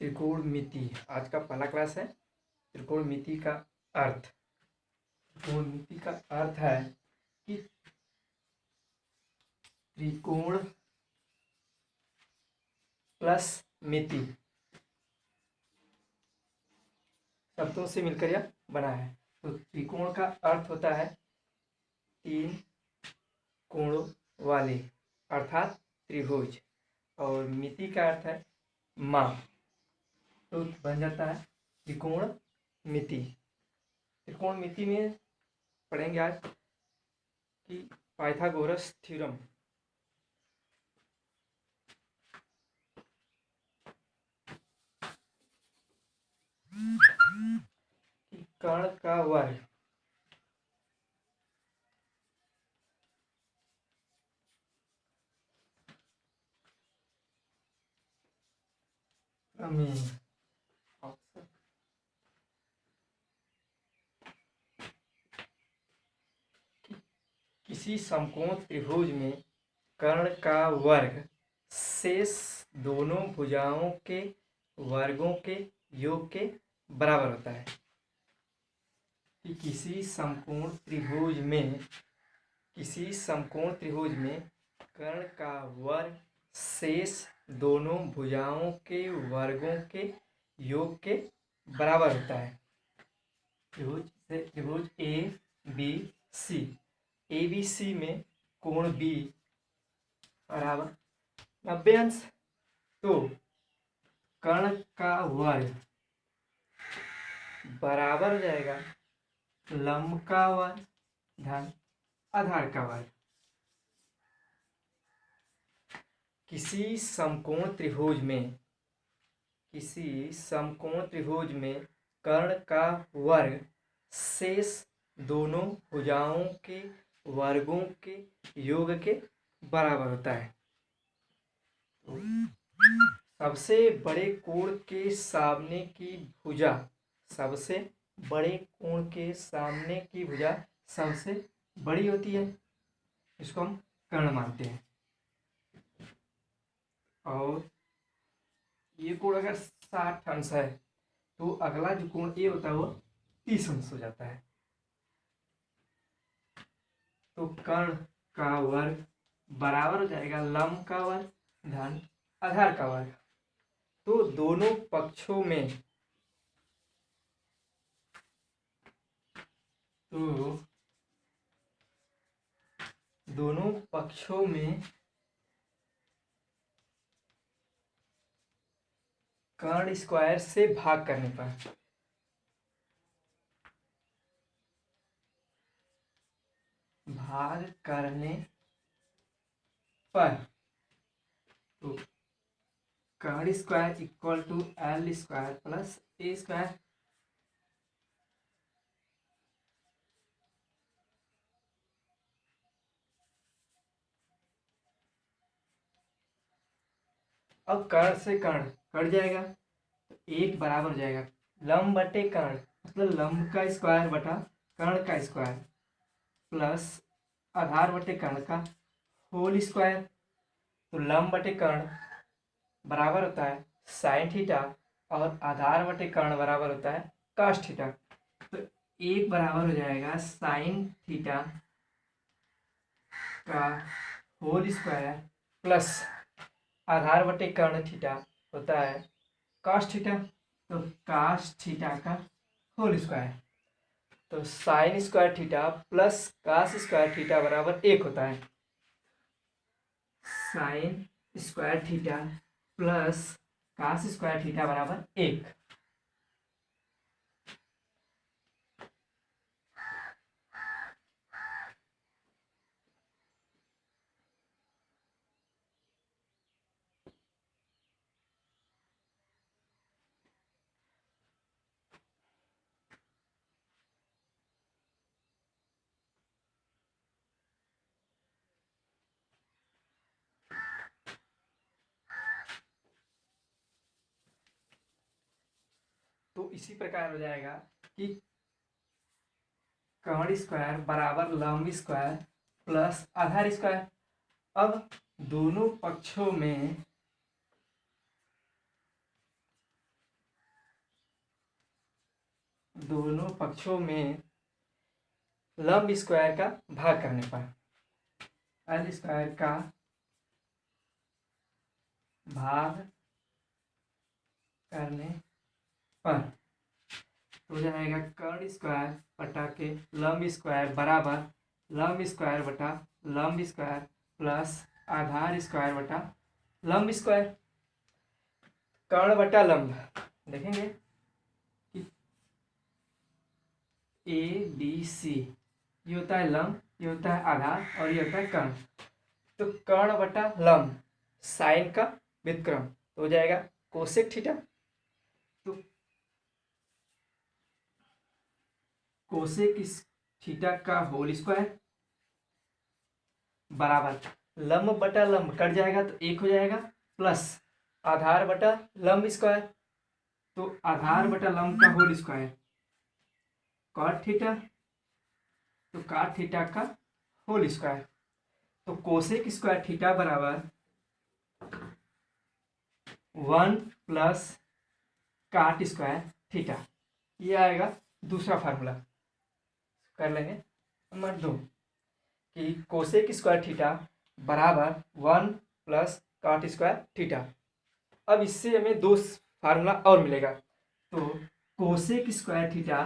त्रिकोणमिति आज का पहला क्लास है। त्रिकोणमिति का अर्थ। त्रिकोणमिति का अर्थ है कि त्रिकोण प्लस मिति शब्दों से मिलकर यह बना है। तो त्रिकोण का अर्थ होता है तीन कोणों वाले अर्थात त्रिभुज, और मिति का अर्थ है माप। तो बन जाता है त्रिकोण मिति। त्रिकोण मिति में पढ़ेंगे आज कि पाइथागोरस थ्योरम। कर्ण का वर्ग किसी समकोण त्रिभुज में कर्ण का वर्ग शेष दोनों भुजाओं के वर्गों के योग के बराबर होता है। कि किसी समकोण त्रिभुज में कर्ण का वर्ग शेष दोनों भुजाओं के वर्गों के योग के बराबर होता है। त्रिभुज ए बी सी, ए बी सी में कोण बी बराबर 90 अंश। तो कर्ण का वर्ग बराबर हो जाएगा लंब का वर्ग धन आधार का वर्ग। किसी समकोण त्रिभुज में कर्ण का वर्ग शेष दोनों भुजाओं के वर्गों के योग के बराबर होता है। तो सबसे बड़े कोण के सामने की भुजा सबसे बड़ी होती है, इसको हम कर्ण मानते हैं। और ये कोण अगर 60 अंश है तो अगला जो कोण ए होता है वो 30 अंश हो जाता है। तो कर्ण का वर्ग बराबर हो जाएगा लंब का वर्ग धन आधार का वर्ग। तो दोनों पक्षों में कर्ण स्क्वायर से भाग करने पर तो कर्ण square equal to L square plus A square. अब कर्ण से कर्ण कट जाएगा तो एक बराबर हो जाएगा लंब बटे कर्ण, मतलब लंब का स्क्वायर बटा कर्ण का स्क्वायर प्लस आधार बटे कर्ण का होल स्क्वायर। तो लंब बटे कर्ण बराबर होता है साइन थीटा और आधार बटे कर्ण बराबर होता है कास थीटा। तो एक बराबर हो जाएगा साइन थीटा का होल स्क्वायर प्लस आधार बटे कर्ण थीटा होता है कास थीटा। तो कास थीटा का होल स्क्वायर। तो sine square theta plus cos square theta बराबर 1 होता है। Sine square theta plus cos square theta बराबर 1। तो इसी प्रकार हो जाएगा कि कर्ण स्क्वायर बराबर लंब स्क्वायर प्लस आधार स्क्वायर। अब दोनों पक्षों में दोनों पक्षों में लंब स्क्वायर का भाग करने पर, एल स्क्वायर का भाग करने पर हो जाएगा कर्ण स्क्वायर बटा के लंब स्क्वायर बराबर लंब स्क्वायर बटा लंब स्क्वायर प्लस आधार स्क्वायर बटा लंब स्क्वायर। कर्ण बटा लंब देखेंगे कि ए बी सी, ये होता है लंब, ये होता है आधार और ये होता है कर्ण। तो कर्ण बटा लंब साइन का व्युत्क्रम तो हो जाएगा कोसेक थीटा। तो कोसेक थीटा का होल स्क्वायर बराबर लंब बटा लंब कट जाएगा तो एक हो जाएगा प्लस आधार बटा लंब स्क्वायर, तो आधार बटा लंब का होल स्क्वायर कॉट थीटा, तो कॉट थीटा का होल स्क्वायर। तो कोसेक स्क्वायर थीटा बराबर 1 प्लस कॉट स्क्वायर थीटा, ये आएगा दूसरा फार्मूला। कर लेंगे नंबर 2 कि कोसेक स्क्वायर थीटा बराबर 1 प्लस कॉट स्क्वायर थीटा। अब इससे हमें दो फार्मूला और मिलेगा। तो कोसेक स्क्वायर थीटा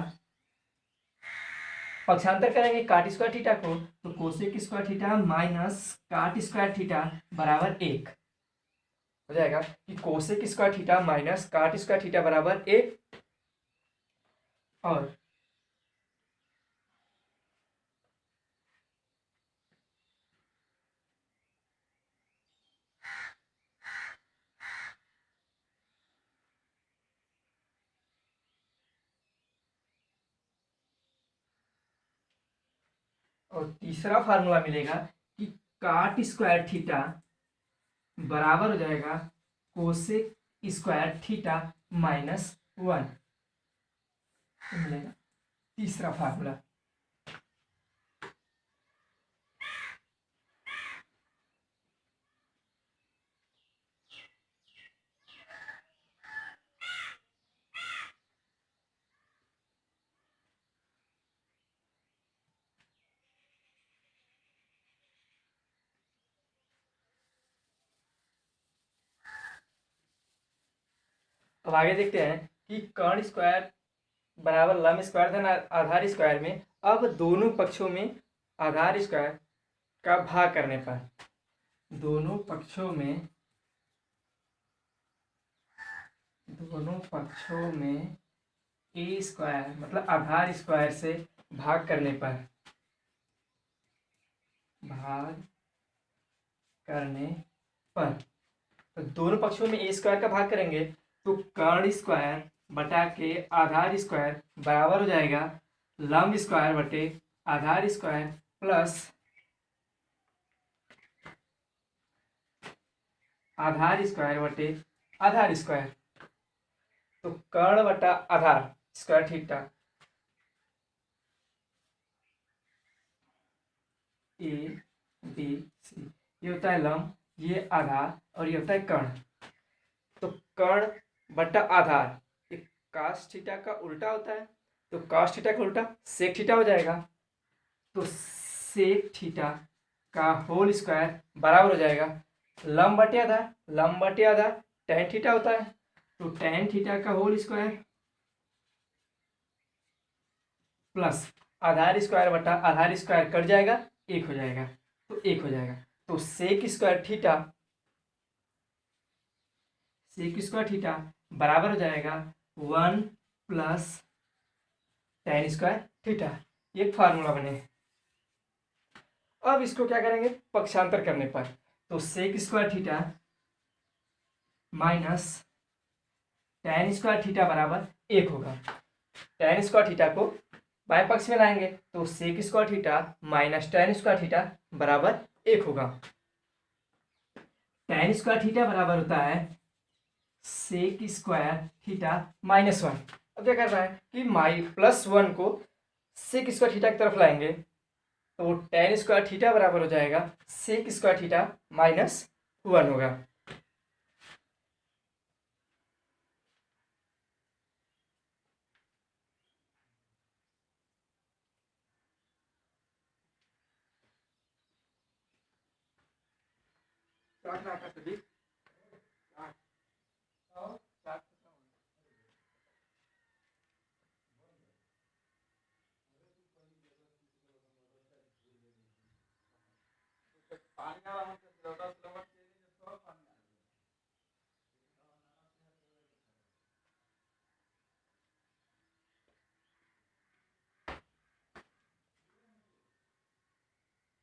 पक्षांतर करेंगे काट स्क्वायर थीटा को, तो कोसेक स्क्वायर थीटा माइनस काट स्क्वायर थीटा बराबर 1 हो जाएगा कि कोसेक स्क्वायर थीटा माइनस काट स्क्वायर थीटा बराबर 1। और तीसरा फार्मूला मिलेगा कि काट स्क्वायर थीटा बराबर हो जाएगा कोसेक स्क्वायर थीटा माइनस 1 मिलेगा तीसरा फार्मूला। अब आगे देखते हैं कि कर्ण स्क्वायर बराबर लंब स्क्वायर धन आधार स्क्वायर में अब दोनों पक्षों में आधार स्क्वायर का भाग करने पर दोनों पक्षों में ए स्क्वायर मतलब आधार स्क्वायर से भाग करने पर तो दोनों पक्षों में ए स्क्वायर का भाग करेंगे तो कर्ण स्क्वायर बटा के आधार स्क्वायर बराबर हो जाएगा लंब स्क्वायर बटे आधार स्क्वायर प्लस आधार स्क्वायर बटे आधार स्क्वायर। तो कर्ण बटा आधार square theta A B C, ये होता है लंब, ये आधार और ये होता है कर्ण। तो कर्ण बटा आधार कास थीटा का उल्टा होता है, तो कास थीटा का उल्टा सेक थीटा हो जाएगा। तो सेक थीटा का होल स्क्वायर बराबर हो जाएगा लंब बटे आधार, लंब बटे आधार टैन थीटा होता है, तो टैन थीटा का होल स्क्वायर प्लस आधार स्क्वायर बटा आधार स्क्वायर कट जाएगा एक हो जाएगा, तो एक हो जाएगा। तो सेक स्क्वायर थीटा बराबर हो जाएगा 1 प्लस टैन स्क्वायर थीटा, एक फार्मूला बने। अब इसको क्या करेंगे पक्षांतर करने पर, तो sec square theta minus tan square theta बराबर 1 होगा। टैन स्क्वायर थीटा को बाएं पक्ष में लाएंगे तो sec square theta minus tan square theta बराबर 1 होगा। टैन स्क्वायर थीटा बराबर होता है सेक स्क्वायर थीटा माइनस 1। अब क्या करना है कि +1 को सेक स्क्वायर थीटा की तरफ लाएंगे तो टैन स्क्वायर थीटा बराबर हो जाएगा सेक स्क्वायर थीटा -1 होगा। चाट ना कर दी चाट चाट पानी आ रहा है